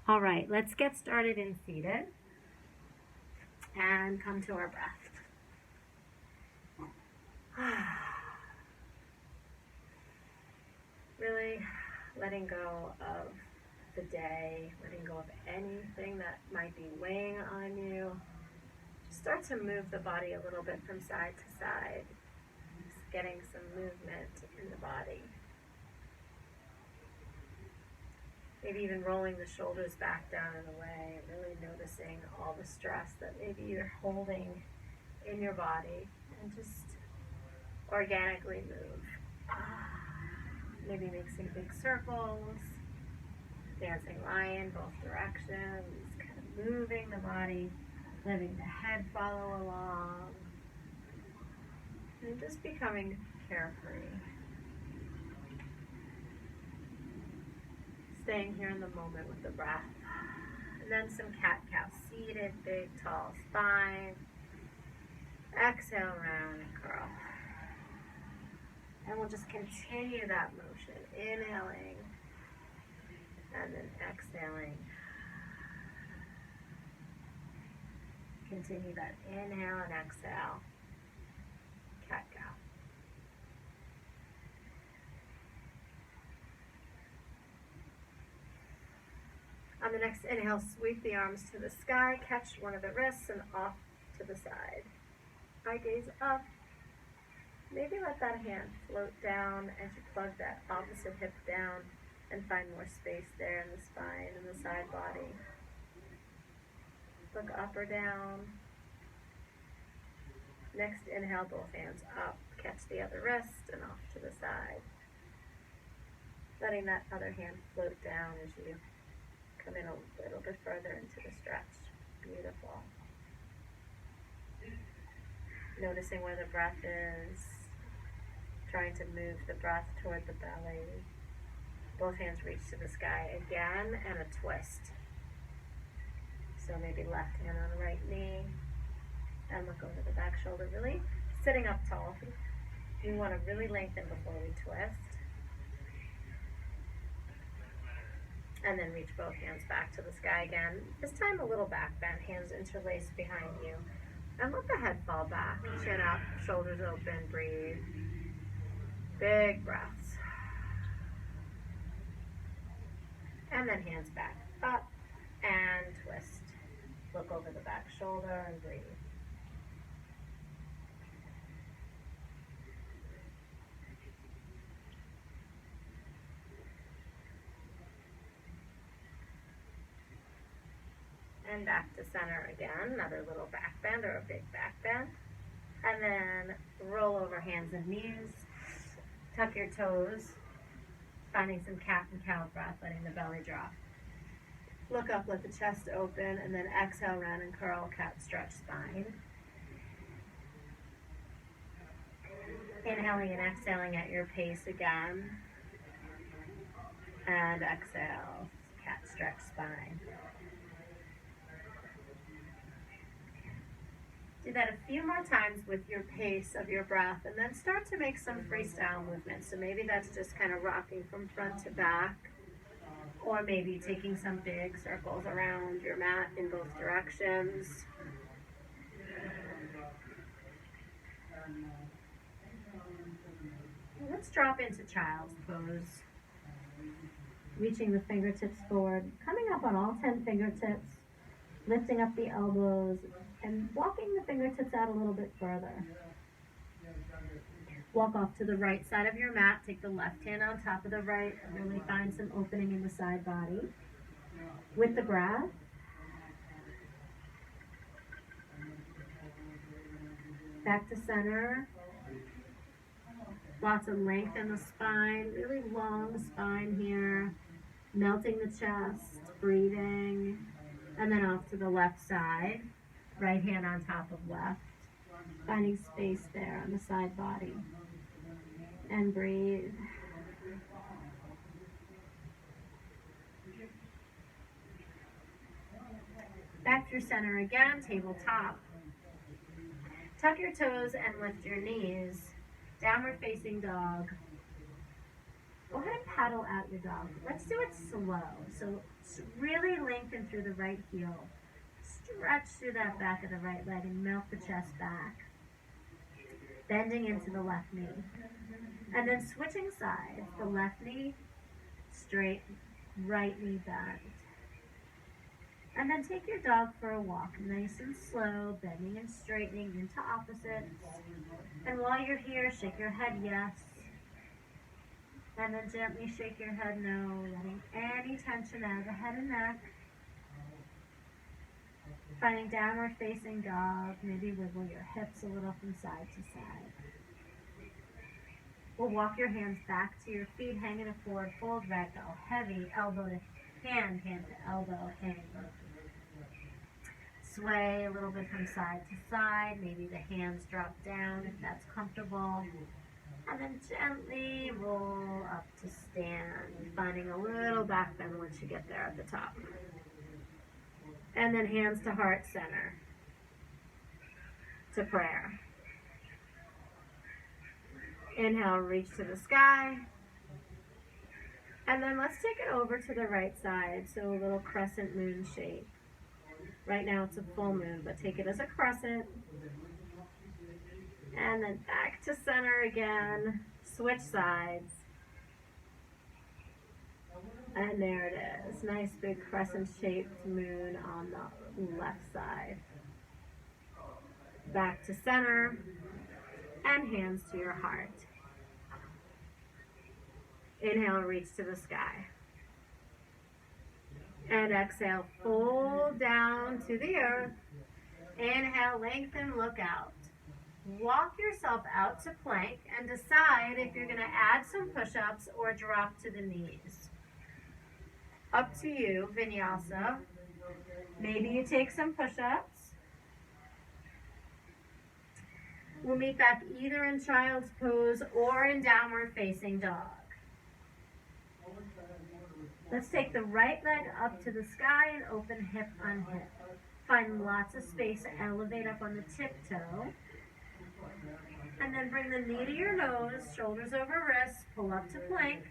All right, let's get started in seated and come to our breath. Really letting go of the day, letting go of anything that might be weighing on you. Just start to move the body a little bit from side to side, just getting some movement in the body. Maybe even rolling the shoulders back down and away, really noticing all the stress that maybe you're holding in your body, and just organically move. Maybe make some big circles, dancing lion, both directions, kind of moving the body, letting the head follow along, and just becoming carefree. Staying here in the moment with the breath. And then some cat-cow, seated, big, tall spine. Exhale, round and curl. And we'll just continue that motion, inhaling and then exhaling. Continue that inhale and exhale. Cat-cow. On the next inhale, sweep the arms to the sky, catch one of the wrists and off to the side. Eye gaze up. Maybe let that hand float down as you plug that opposite hip down and find more space there in the spine and the side body. Look up or down. Next inhale, both hands up, catch the other wrist and off to the side. Letting that other hand float down as you come in a little bit further into the stretch. Beautiful. Noticing where the breath is. Trying to move the breath toward the belly. Both hands reach to the sky again and a twist. So maybe left hand on the right knee and look over the back shoulder. Really sitting up tall. You want to really lengthen before we twist. And then reach both hands back to the sky again. This time a little back bend, hands interlaced behind you. And let the head fall back, chin up, shoulders open, breathe. Big breaths. And then hands back up and twist. Look over the back shoulder and breathe. And back to center again, another little back bend or a big back bend. And then roll over hands and knees. Tuck your toes, finding some cat and cow breath, letting the belly drop. Look up, let the chest open, and then exhale, round and curl, cat stretch spine. Inhaling and exhaling at your pace again. And exhale, cat stretch spine. Do that a few more times with your pace of your breath, and then start to make some freestyle movements. So maybe that's just kind of rocking from front to back, or maybe taking some big circles around your mat in both directions. Let's drop into child's pose. Reaching the fingertips forward, coming up on all 10 fingertips, lifting up the elbows, and walking the fingertips out a little bit further. Walk off to the right side of your mat. Take the left hand on top of the right. Really find some opening in the side body. With the breath, back to center. Lots of length in the spine. Really long spine here. Melting the chest, breathing. And then off to the left side. Right hand on top of left. Finding space there on the side body. And breathe. Back through center again, tabletop. Tuck your toes and lift your knees. Downward facing dog. go ahead and paddle out your dog. Let's do it slow. So really lengthen through the right heel. Stretch through that back of the right leg and melt the chest back. Bending into the left knee. And then switching sides, the left knee straight, right knee bent. And then take your dog for a walk, nice and slow, bending and straightening into opposites. And while you're here, shake your head yes. And then gently shake your head no, letting any tension out of the head and neck. Finding downward facing dog, maybe wiggle your hips a little from side to side. We'll walk your hands back to your feet, hanging a forward fold, ragdoll, heavy, elbow to hand, hand to elbow, hang. Sway a little bit from side to side, maybe the hands drop down if that's comfortable. And then gently roll up to stand, finding a little back bend once you get there at the top. And then hands to heart center, to prayer. Inhale, reach to the sky. And then let's take it over to the right side, so a little crescent moon shape. Right now it's a full moon, but take it as a crescent. And then back to center again. Switch sides. And there it is. Nice big crescent shaped moon on the left side. Back to center. And hands to your heart. Inhale, reach to the sky. And exhale, fold down to the earth. Inhale, lengthen, look out. Walk yourself out to plank and decide if you're going to add some push-ups or drop to the knees. Up to you, vinyasa. Maybe you take some push-ups. We'll meet back either in child's pose or in downward facing dog. Let's take the right leg up to the sky and open hip on hip. Find lots of space to elevate up on the tiptoe. And then bring the knee to your nose, shoulders over wrists, pull up to plank.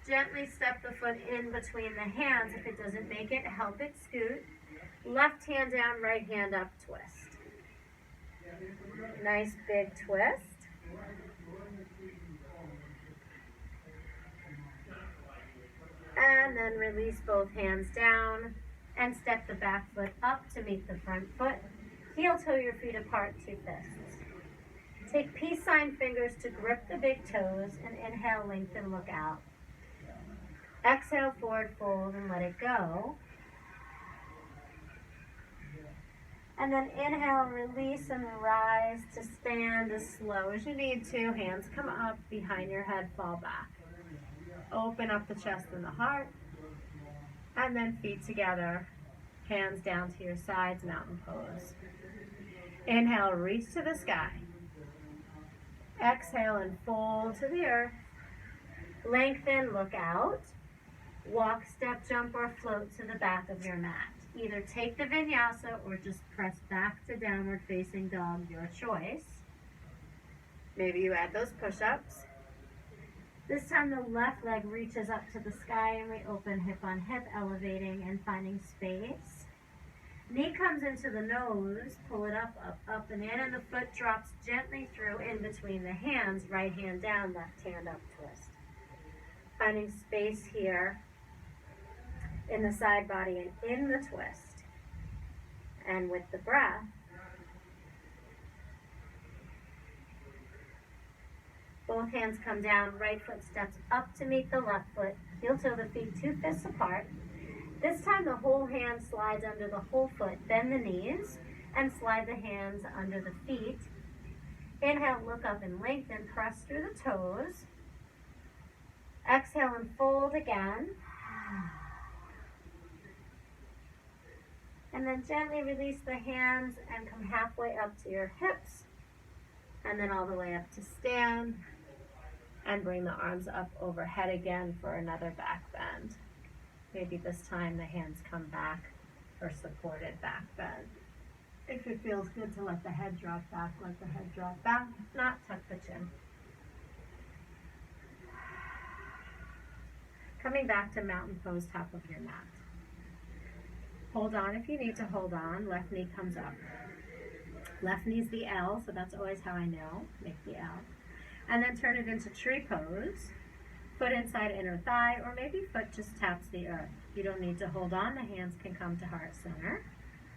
Gently step the foot in between the hands. If it doesn't make it, help it scoot. Left hand down, right hand up, twist. Nice big twist. And then release both hands down and step the back foot up to meet the front foot. Heel toe your feet apart, two fists. Take peace sign fingers to grip the big toes and inhale, lengthen, look out. Exhale, forward fold and let it go. And then inhale, release and rise to stand as slow as you need to. Hands come up behind your head, fall back. Open up the chest and the heart. And then feet together, hands down to your sides, mountain pose. Inhale, reach to the sky. Exhale and fold to the earth. Lengthen, look out. Walk, step, jump, or float to the back of your mat. Either take the vinyasa or just press back to downward facing dog, your choice. Maybe you add those push-ups. This time the left leg reaches up to the sky and we open hip on hip, elevating and finding space. Knee comes into the nose, pull it up, up, up and in, and the foot drops gently through in between the hands, right hand down, left hand up, twist. Finding space here in the side body and in the twist. And with the breath, both hands come down, right foot steps up to meet the left foot, heel toe the feet, two fists apart. This time the whole hand slides under the whole foot, bend the knees, and slide the hands under the feet. Inhale, look up and lengthen, press through the toes. Exhale and fold again. And then gently release the hands and come halfway up to your hips. And then all the way up to stand. And bring the arms up overhead again for another back bend. Maybe this time the hands come back for supported back bend. If it feels good to let the head drop back, let the head drop back. If not, tuck the chin. Coming back to mountain pose, top of your mat. Hold on if you need to hold on. Left knee comes up. Left knee's the L, so that's always how I know. Make the L. And then turn it into tree pose. Foot inside inner thigh, or maybe foot just taps the earth. You don't need to hold on. The hands can come to heart center.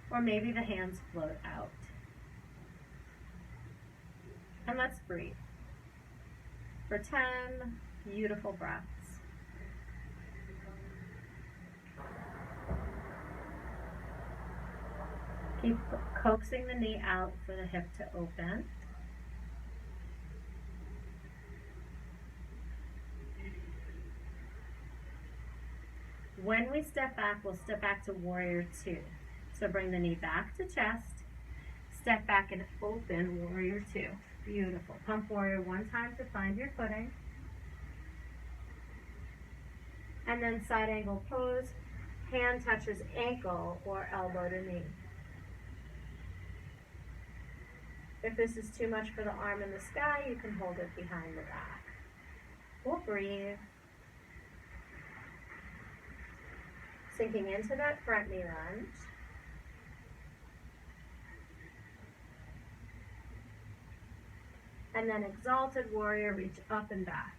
Or maybe the hands float out. And let's breathe. For 10 beautiful breaths. Keep coaxing the knee out for the hip to open. When we step back, we'll step back to warrior two. So bring the knee back to chest. Step back and open warrior two. Beautiful. Pump warrior one time to find your footing. And then side angle pose. Hand touches ankle or elbow to knee. If this is too much for the arm in the sky, you can hold it behind the back. We'll breathe. Sinking into that front knee lunge. And then exalted warrior, reach up and back.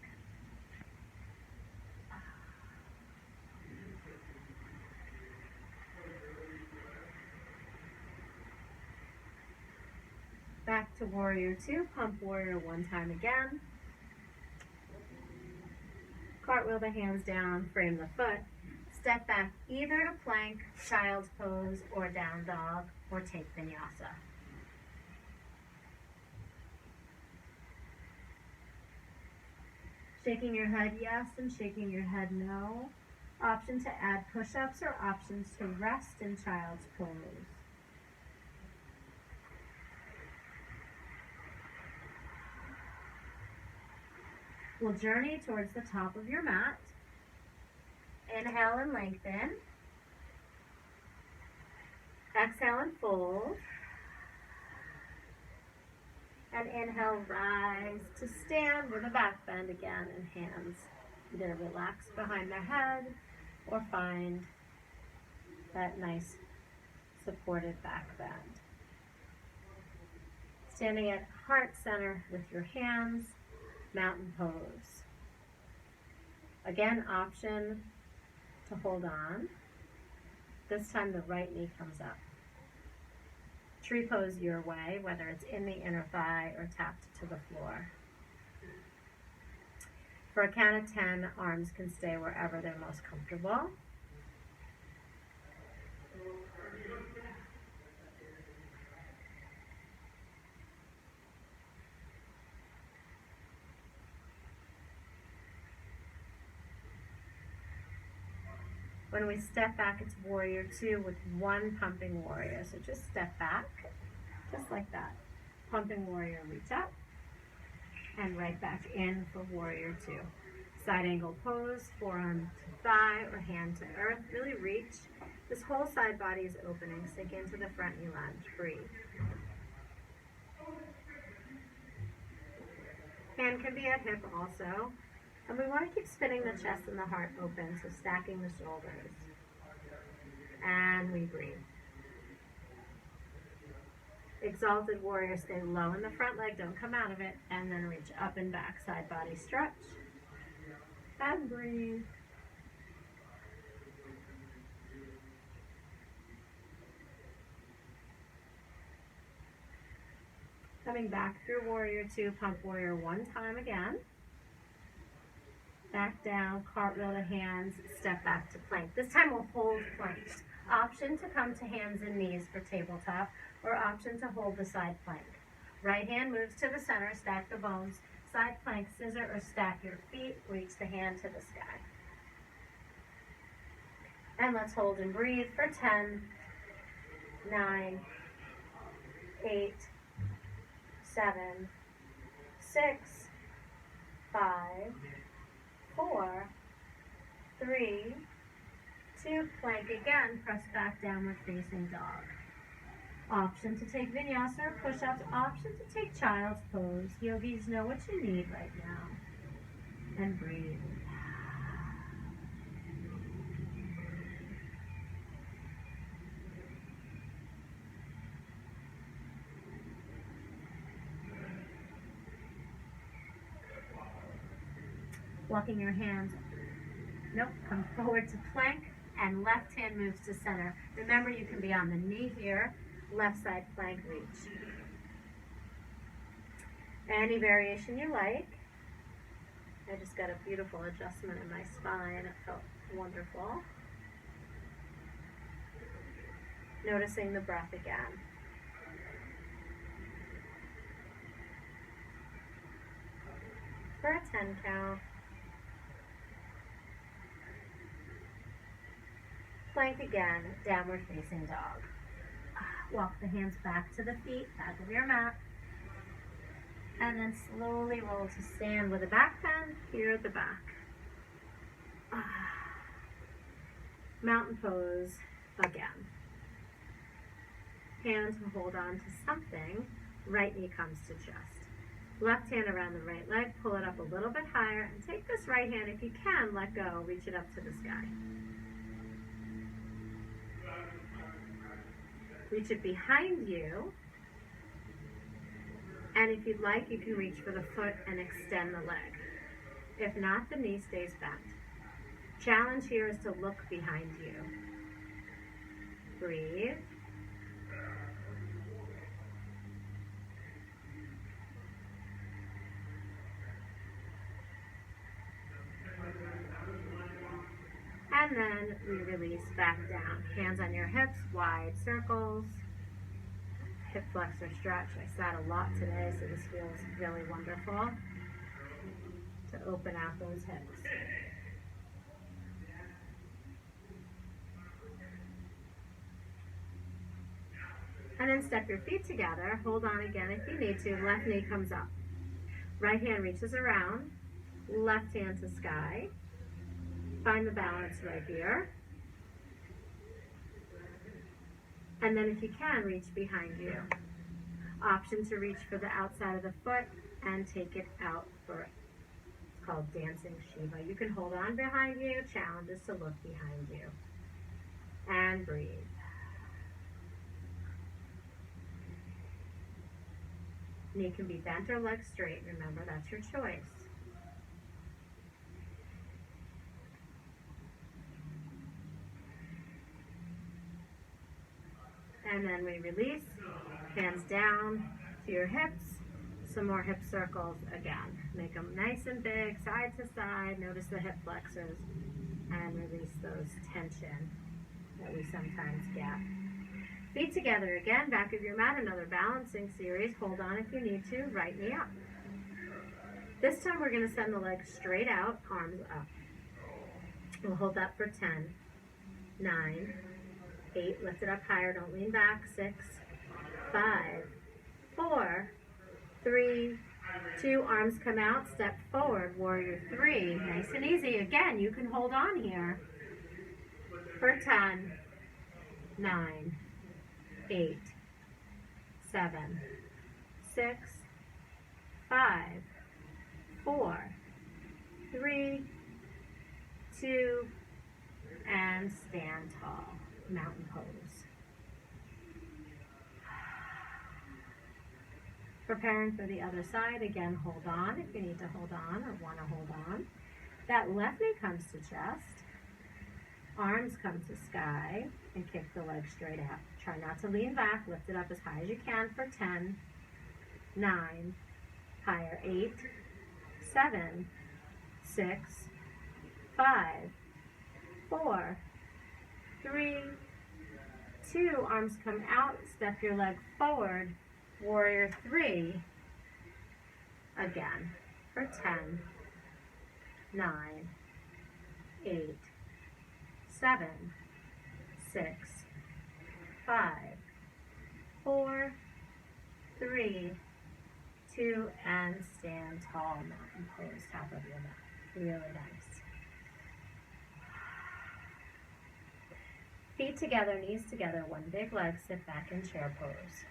Back to warrior two, pump warrior one time again. Cartwheel the hands down, frame the foot. Step back either to plank, child's pose, or down dog, or take vinyasa. Shaking your head yes and shaking your head no. Option to add push-ups or options to rest in child's pose. We'll journey towards the top of your mat. Inhale and lengthen. Exhale and fold. And inhale, rise to stand with a back bend again, and hands either relax behind the head or find that nice supported back bend. Standing at heart center with your hands, mountain pose. Again, option to hold on. This time the right knee comes up. Tree pose your way, whether it's in the inner thigh or tapped to the floor. For a count of 10, arms can stay wherever they're most comfortable. When we step back, it's warrior two with one pumping warrior. So just step back, just like that. Pumping warrior, reach up, and right back in for warrior two. Side angle pose, forearm to thigh or hand to earth. Really reach. This whole side body is opening. Sink into the front knee lunge. Breathe. Hand can be at hip also. And we want to keep spinning the chest and the heart open, so stacking the shoulders. And we breathe. Exalted warrior, stay low in the front leg, don't come out of it, and then reach up and back, side body stretch. And breathe. Coming back through warrior two, pump warrior one time again. Back down, cartwheel the hands, step back to plank. This time we'll hold plank. Option to come to hands and knees for tabletop, or option to hold the side plank. Right hand moves to the center, stack the bones. Side plank, scissor, or stack your feet, reach the hand to the sky. And let's hold and breathe for 10, 9, 8, 7, 6, 5, 4, 3, 2, plank again, press back downward facing dog. Option to take vinyasa or push-ups, option to take child's pose. Yogis know what you need right now. And breathe. Walking your hands, nope, come forward to plank, and left hand moves to center. Remember, you can be on the knee here, left side plank reach. Any variation you like. I just got a beautiful adjustment in my spine. It felt wonderful. Noticing the breath again. For a 10 count. Plank again, downward facing dog. Walk the hands back to the feet, back of your mat. And then slowly roll to stand with a back bend here at the back. Mountain pose again. Hand to hold on to something. Right knee comes to chest. Left hand around the right leg, pull it up a little bit higher, and take this right hand, if you can, let go, reach it up to the sky. Reach it behind you, and if you'd like, you can reach for the foot and extend the leg. If not, the knee stays bent. Challenge here is to look behind you. Breathe. And then we release back down. Hands on your hips, wide circles. Hip flexor stretch. I sat a lot today, so this feels really wonderful to open out those hips. And then step your feet together. Hold on again if you need to. Left knee comes up. Right hand reaches around. Left hand to sky. Find the balance right here. And then if you can, reach behind you. Option to reach for the outside of the foot and take it out for it. It's called Dancing Shiva. You can hold on behind you. Challenge is to look behind you. And breathe. Knee can be bent or leg straight. Remember, that's your choice. And then we release, hands down to your hips, some more hip circles again. Make them nice and big, side to side. Notice the hip flexors and release those tension that we sometimes get. Feet together again, back of your mat, another balancing series. Hold on if you need to, right knee up. This time we're gonna send the legs straight out, arms up. We'll hold that for 10, 9, 8, lift it up higher, don't lean back, 6, 5, 4, 3, 2, arms come out, step forward, warrior 3, nice and easy. Again, you can hold on here for 10, 9, 8, 7, 6, 5, 4, 3, 2, and stand tall. Mountain pose. Preparing for the other side. Again, hold on if you need to hold on or want to hold on. That left knee comes to chest. Arms come to sky and kick the leg straight out. Try not to lean back. Lift it up as high as you can for 10, 9, higher, 8, 7, 6, 5, 4, 3, 2, arms come out, step your leg forward, warrior 3, again, for 10, 9, 8, 7, 6, 5, 4, 3, 2, and stand tall, mountain pose, top of your mat. Really nice. Feet together, knees together, one big leg, sit back in chair pose.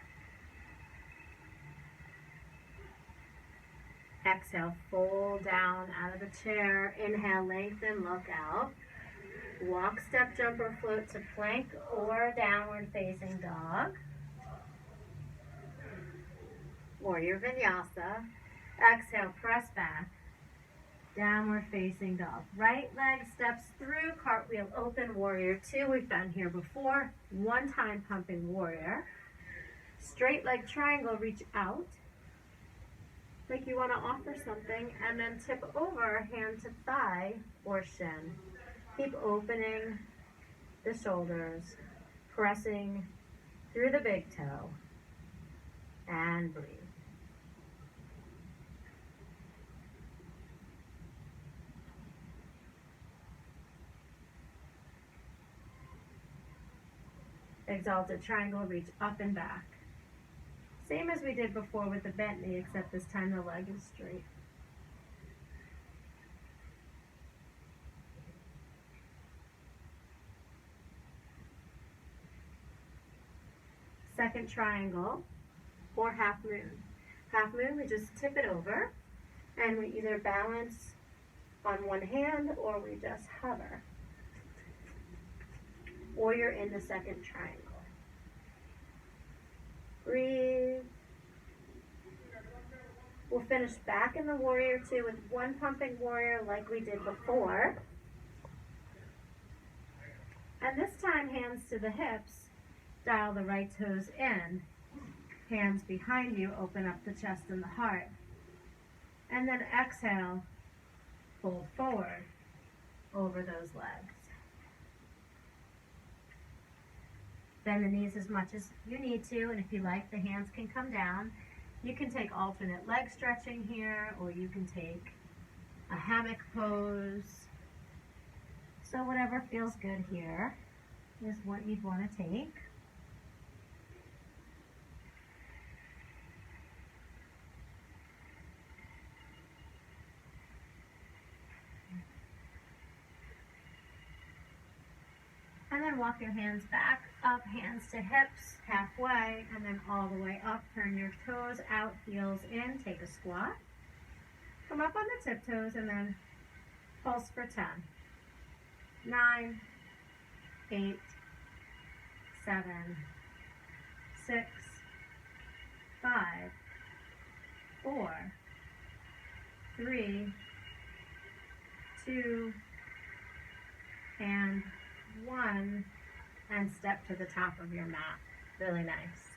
Exhale, fold down out of the chair. Inhale, lengthen, look out. Walk, step, jump, or float to plank or downward facing dog. Warrior vinyasa. Exhale, press back. Downward facing dog. Right leg steps through, cartwheel open, warrior two. We've been here before. One time pumping warrior. Straight leg triangle, reach out. Like you want to offer something, and then tip over, hand to thigh or shin. Keep opening the shoulders, pressing through the big toe, and breathe. Exalted triangle, reach up and back. Same as we did before with the bent knee, except this time the leg is straight. Second triangle, or half moon. Half moon, we just tip it over, and we either balance on one hand, or we just hover. Or you're in the second triangle. Breathe. We'll finish back in the warrior two with one pumping warrior like we did before. And this time, hands to the hips, dial the right toes in. Hands behind you, open up the chest and the heart. And then exhale, fold forward over those legs. Bend the knees as much as you need to, and if you like, the hands can come down. You can take alternate leg stretching here, or you can take a hammock pose. So whatever feels good here is what you'd want to take. And then walk your hands back, up, hands to hips, halfway, and then all the way up. Turn your toes out, heels in, take a squat. Come up on the tiptoes and then pulse for 10. 9, 8, 7, 6, 5, 4, 3, 2, and 1, and step to the top of your mat. Really nice.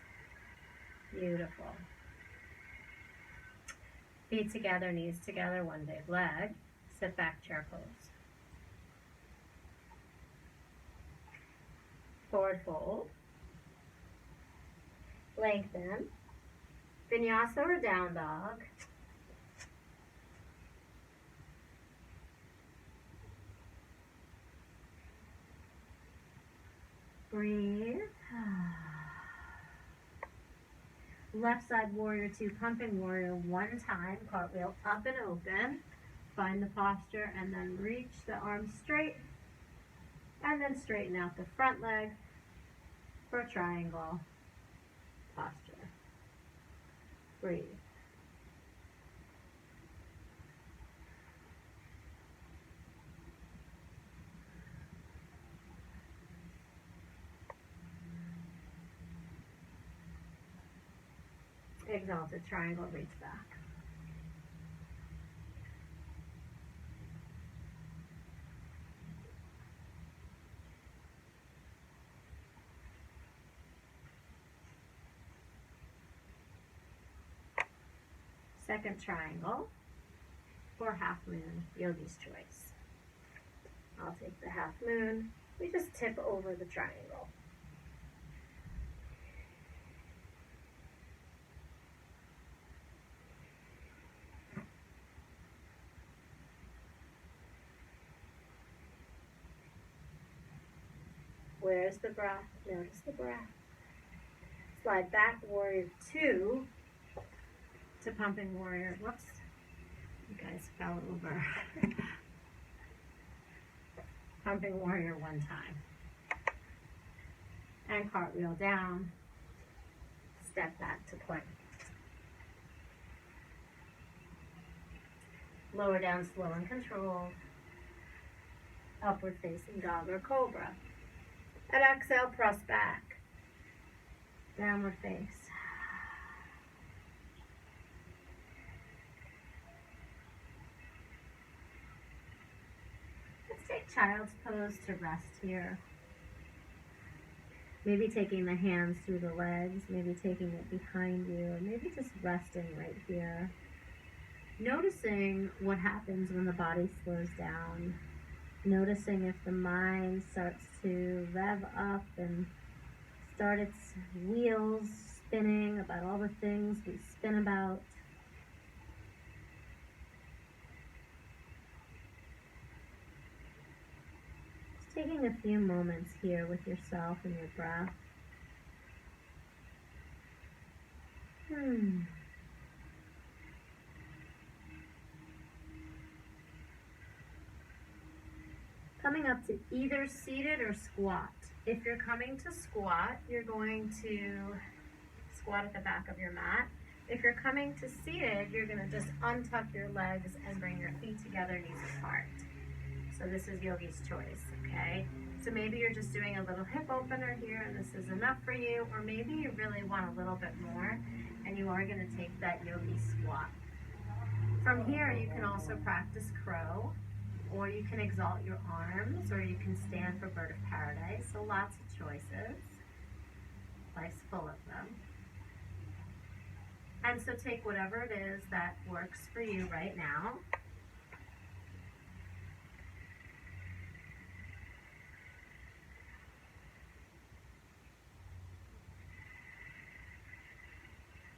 Beautiful. Feet together, knees together, one big leg. Sit back, chair pose. Forward fold. Lengthen. Vinyasa or down dog. Breathe. Left side warrior two, pumping warrior one time. Cartwheel up and open. Find the posture and then reach the arms straight. And then straighten out the front leg for triangle posture. Breathe. Exalted triangle, reach back. Second triangle, or half moon, yogi's choice. I'll take the half moon. We just tip over the triangle. Where's the breath? Notice the breath. Slide back, warrior two, to pumping warrior. Whoops, you guys fell over. Pumping warrior one time. And cartwheel down. Step back to plank. Lower down slow and controlled. Upward facing dog or cobra. And exhale, press back. Downward face. child's pose to rest here. Maybe taking the hands through the legs, maybe taking it behind you, and maybe just resting right here. Noticing what happens when the body slows down. Noticing if the mind starts to rev up and start its wheels spinning about all the things we spin about. Just taking a few moments here with yourself and your breath. Coming up to either seated or squat. If you're coming to squat, you're going to squat at the back of your mat. If you're coming to seated, you're going to just untuck your legs and bring your feet together, knees apart. So this is yogi's choice, okay? So maybe you're just doing a little hip opener here and this is enough for you, or maybe you really want a little bit more and you are going to take that yogi squat. From here, you can also practice crow, or you can exalt your arms, or you can stand for bird of paradise. So lots of choices. Life's full of them. And so take whatever it is that works for you right now.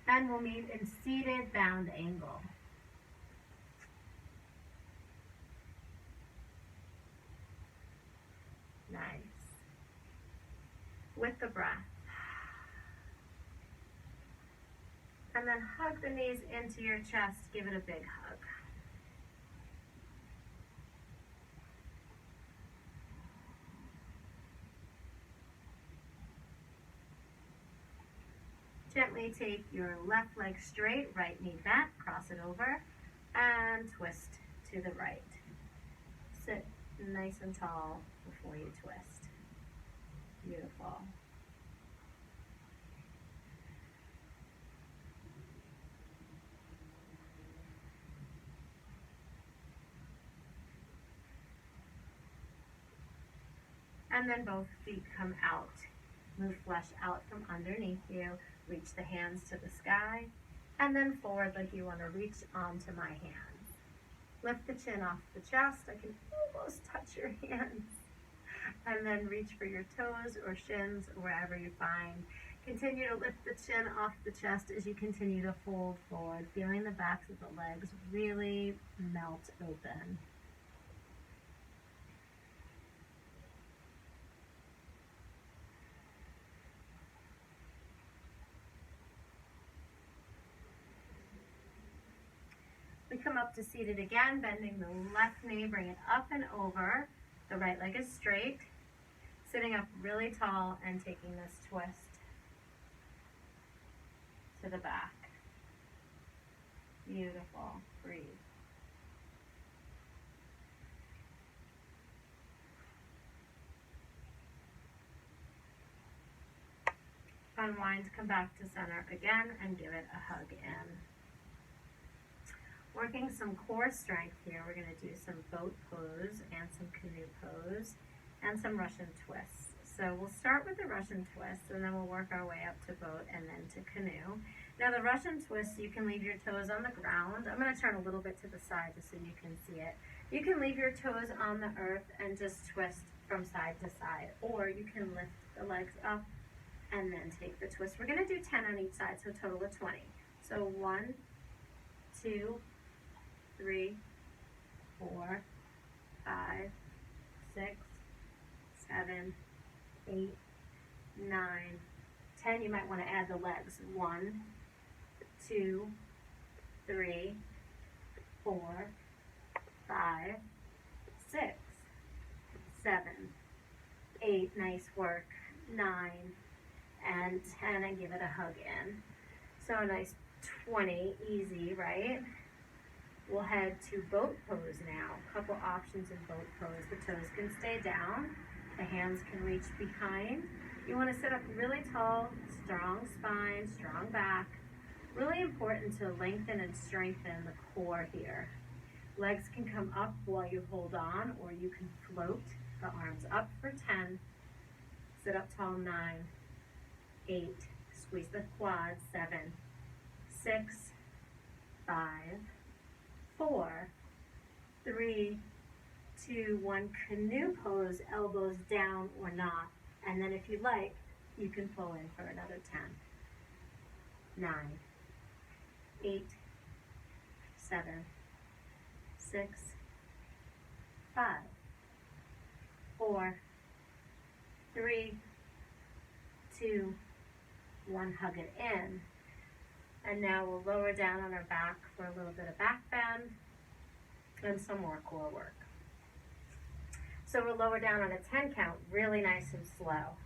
And we'll meet in seated bound angle. Nice. With the breath. And then hug the knees into your chest. Give it a big hug. Gently take your left leg straight, right knee bent, cross it over, and twist to the right. Sit nice and tall before you twist. Beautiful. And then both feet come out. Move flesh out from underneath you. Reach the hands to the sky. And then forward like you want to reach onto my hands. Lift the chin off the chest. I can almost touch your hands. And then reach for your toes or shins, wherever you find. Continue to lift the chin off the chest as you continue to fold forward, feeling the backs of the legs really melt open. We come up to seated again, bending the left knee, bring it up and over. The right leg is straight. Sitting up really tall and taking this twist to the back. Beautiful. Breathe. Unwind, come back to center again and give it a hug in. Working some core strength here. We're going to do some boat pose and some canoe pose and some Russian twists. So we'll start with the Russian twist and then we'll work our way up to boat and then to canoe. Now the Russian twist, you can leave your toes on the ground. I'm going to turn a little bit to the side just so you can see it. You can leave your toes on the earth and just twist from side to side, or you can lift the legs up and then take the twist. We're going to do 10 on each side, so a total of 20. So 1, 2, 3, 4, 5, 6, 7, 8, 9, 10. You might want to add the legs. 1, 2, 3, 4, 5, 6, 7, 8. Nice work. 9 and 10, and give it a hug in. So a nice 20, easy, right? We'll head to boat pose now. A couple options in boat pose. The toes can stay down. The hands can reach behind. You want to sit up really tall, strong spine, strong back. Really important to lengthen and strengthen the core here. Legs can come up while you hold on, or you can float the arms up for 10. Sit up tall, 9, 8. Squeeze the quads, 7, 6, 5, 4, 3, 2, 1. Canoe pose, elbows down or not. And then if you like, you can pull in for another 10. 9, 8, 7, 6, 5, 4, 3, 2, 1. Hug it in. And now we'll lower down on our back for a little bit of back bend and some more core work. So we'll lower down on a 10 count, really nice and slow,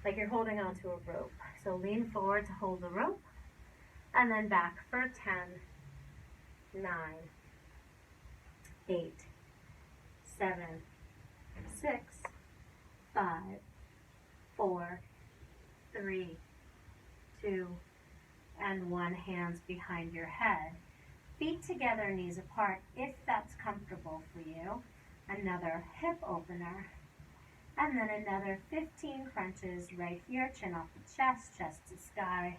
like you're holding onto a rope. So lean forward to hold the rope, and then back for 10, 9, 8, 7, 6, 5, 4, 3, 2, and 1. Hands behind your head. Feet together, knees apart, if that's comfortable for you. Another hip opener. And then another 15 crunches right here. Chin off the chest, chest to sky.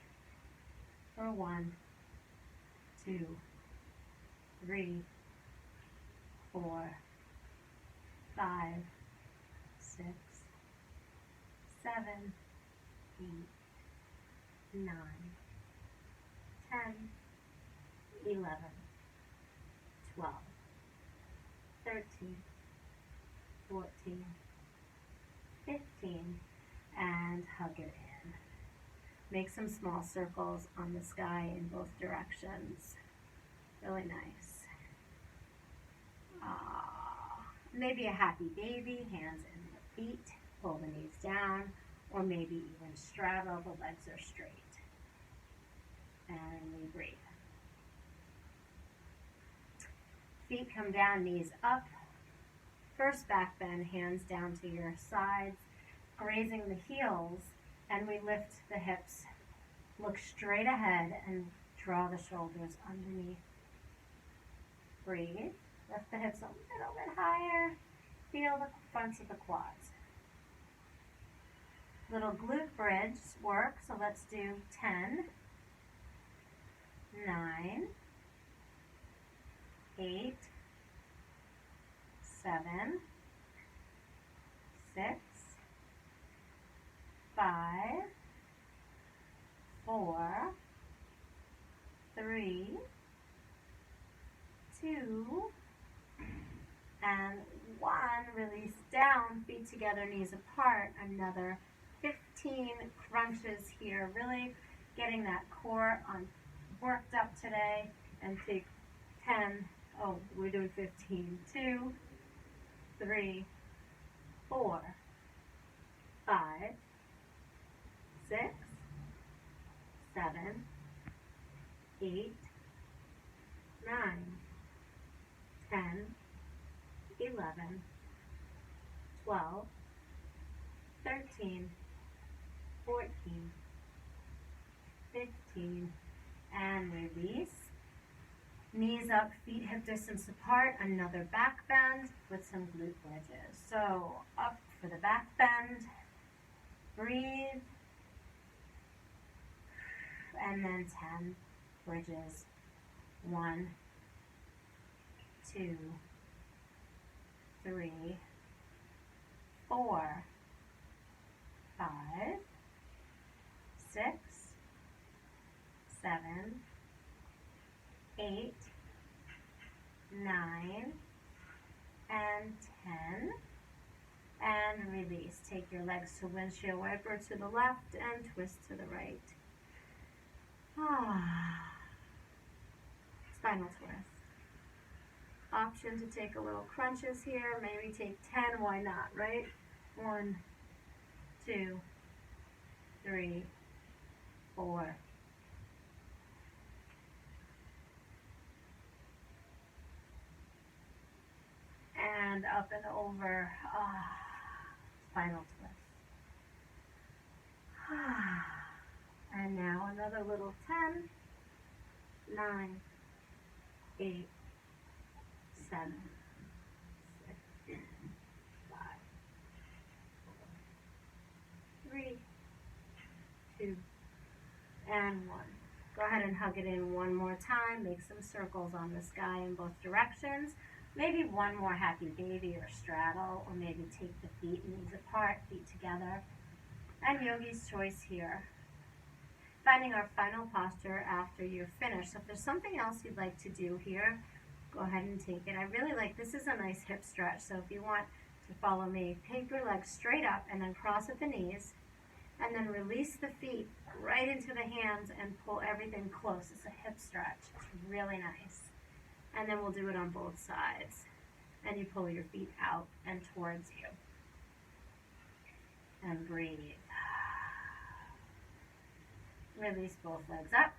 For 1, 2, 3, 4, 5, 6, 7, 8, 9, 10, 11, 12, 13, 14, 15, and hug it in. Make some small circles on the sky in both directions. Really nice. Maybe a happy baby, hands in the feet, pull the knees down, or maybe even straddle, the legs are straight. And we breathe. Feet come down, knees up. First back bend, hands down to your sides, grazing the heels, and we lift the hips. Look straight ahead and draw the shoulders underneath. Breathe. Lift the hips a little bit higher. Feel the fronts of the quads. Little glute bridge work, so let's do 10, 9, 8, 7, 6, 5, 4, 3, 2, and 1. Release down, feet together, knees apart. Another 15 crunches here, really getting that core worked up today. And take 10, we're doing 15, 2, 3, 4, 5, 6, 7, 8, 9, 10, 11, 12, 13, 14, 15, and release. Knees up, feet hip distance apart. Another back bend with some glute bridges. So up for the back bend. Breathe. And then 10 bridges. 1, 2, 3, 4, 5, 6, 7, 8, 9, and 10. And release. Take your legs to windshield wiper to the left and twist to the right. Spinal twist. Option to take a little crunches here. Maybe take 10. Why not, right? 1, 2, 3, 4. And up and over. Spinal twist. And now another little 10, 9, 8, 7, 6, 5, 3, 2, and 1. Go ahead and hug it in one more time. Make some circles on the sky in both directions. Maybe one more happy baby or straddle, or maybe take the feet, knees apart, feet together. And yogi's choice here. Finding our final posture after you're finished. So if there's something else you'd like to do here, go ahead and take it. I really like, this is a nice hip stretch, so if you want to follow me, take your legs straight up and then cross at the knees, and then release the feet right into the hands and pull everything close. It's a hip stretch. It's really nice. And then we'll do it on both sides. And you pull your feet out and towards you. And breathe. Release both legs up.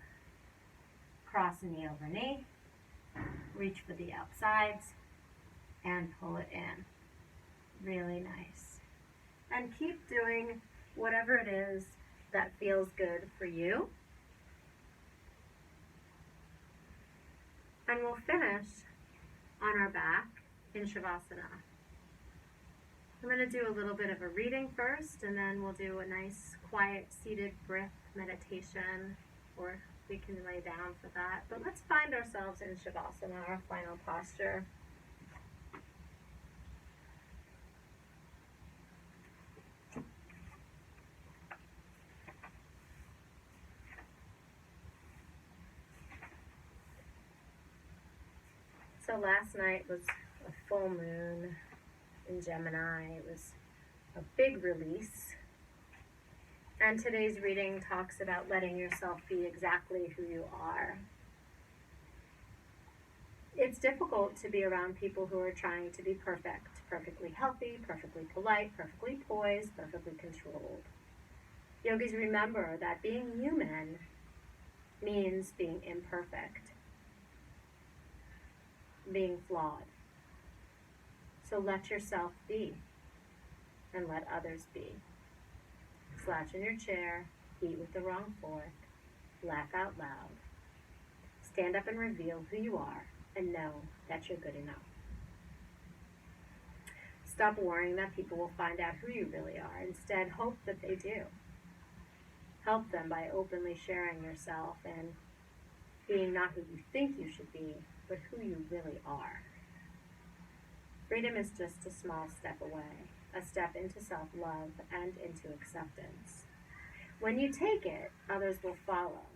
Cross knee over knee. Reach for the outsides. And pull it in. Really nice. And keep doing whatever it is that feels good for you. And we'll finish on our back in Shavasana. I'm going to do a little bit of a reading first, and then we'll do a nice quiet seated breath meditation, or we can lay down for that. But let's find ourselves in Shavasana, our final posture. So last night was a full moon in Gemini. It was a big release. And today's reading talks about letting yourself be exactly who you are. It's difficult to be around people who are trying to be perfect, perfectly healthy, perfectly polite, perfectly poised, perfectly controlled. Yogis, remember that being human means being imperfect, being flawed. So let yourself be, and let others be. Slouch in your chair, eat with the wrong fork, laugh out loud. Stand up and reveal who you are, and know that you're good enough. Stop worrying that people will find out who you really are. Instead, hope that they do. Help them by openly sharing yourself and being not who you think you should be, but who you really are. Freedom is just a small step away, a step into self-love and into acceptance. When you take it, others will follow,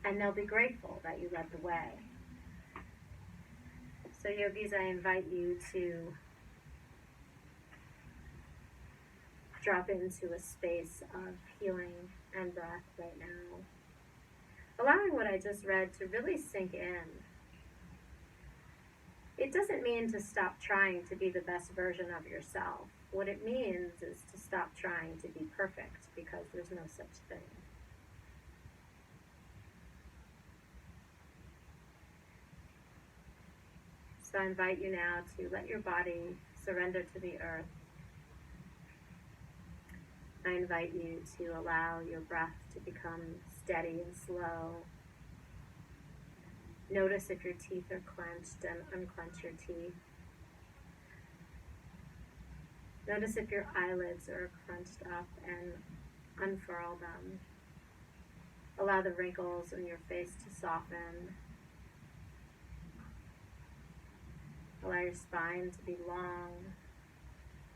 and they'll be grateful that you led the way. So yogis, I invite you to drop into a space of healing and breath right now. Allowing what I just read to really sink in. It doesn't mean to stop trying to be the best version of yourself. What it means is to stop trying to be perfect, because there's no such thing. So I invite you now to let your body surrender to the earth. I invite you to allow your breath to become steady and slow. Notice if your teeth are clenched, and unclench your teeth. Notice if your eyelids are crunched up, and unfurl them. Allow the wrinkles in your face to soften. Allow your spine to be long,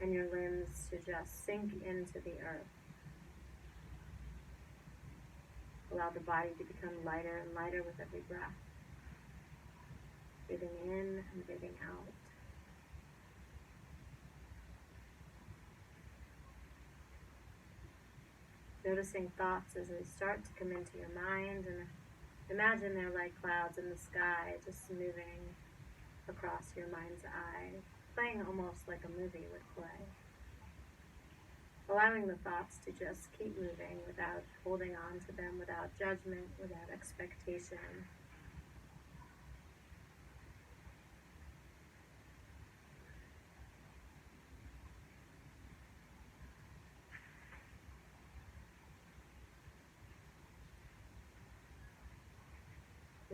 and your limbs to just sink into the earth. Allow the body to become lighter and lighter with every breath. Breathing in and breathing out. Noticing thoughts as they start to come into your mind, and imagine they're like clouds in the sky, just moving across your mind's eye, playing almost like a movie would play. Allowing the thoughts to just keep moving without holding on to them, without judgment, without expectation.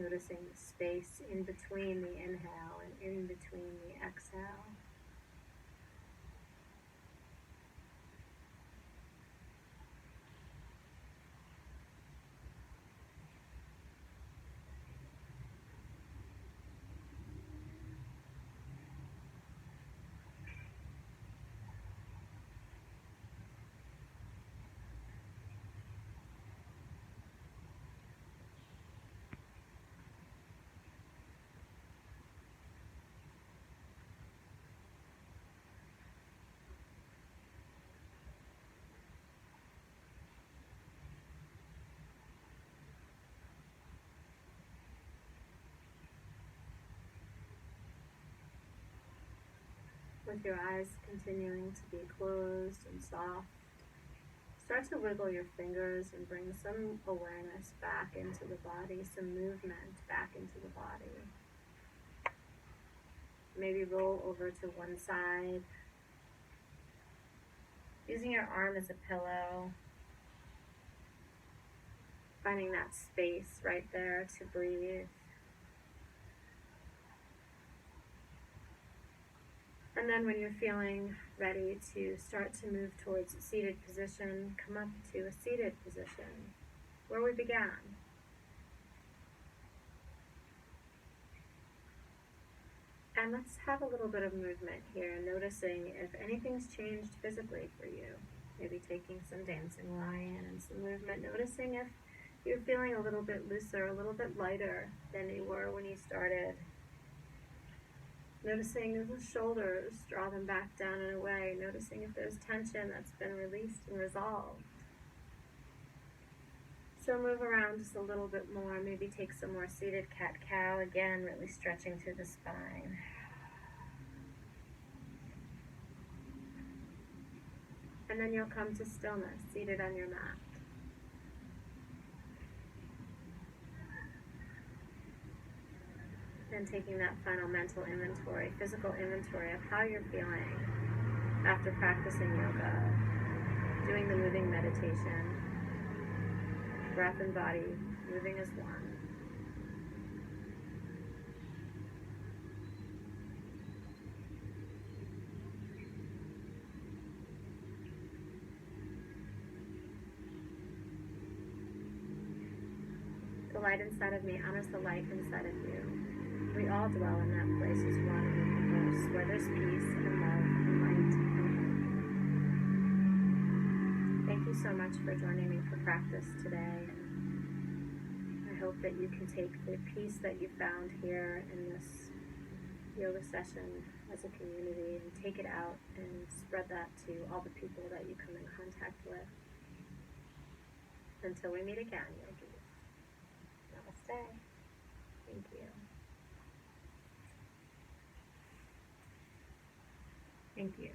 noticing the space in between the inhale and in between the exhale. With your eyes continuing to be closed and soft, start to wiggle your fingers and bring some awareness back into the body, some movement back into the body. Maybe roll over to one side, using your arm as a pillow, finding that space right there to breathe. And then when you're feeling ready to start to move towards a seated position, come up to a seated position where we began. And let's have a little bit of movement here, noticing if anything's changed physically for you. Maybe taking some dancing lion and some movement, noticing if you're feeling a little bit looser, a little bit lighter than you were when you started. Noticing the shoulders, draw them back down and away. Noticing if there's tension that's been released and resolved. So move around just a little bit more. Maybe take some more seated cat-cow. Again, really stretching through the spine. And then you'll come to stillness, seated on your mat. And taking that final mental inventory, physical inventory of how you're feeling after practicing yoga, doing the moving meditation, breath and body moving as one. The light inside of me honors the light inside of you. We all dwell in that place as one in the universe, where there's peace and love and light and love. Thank you so much for joining me for practice today. And I hope that you can take the peace that you found here in this yoga session as a community and take it out and spread that to all the people that you come in contact with. Until we meet again, yogis. Namaste. Thank you. Thank you.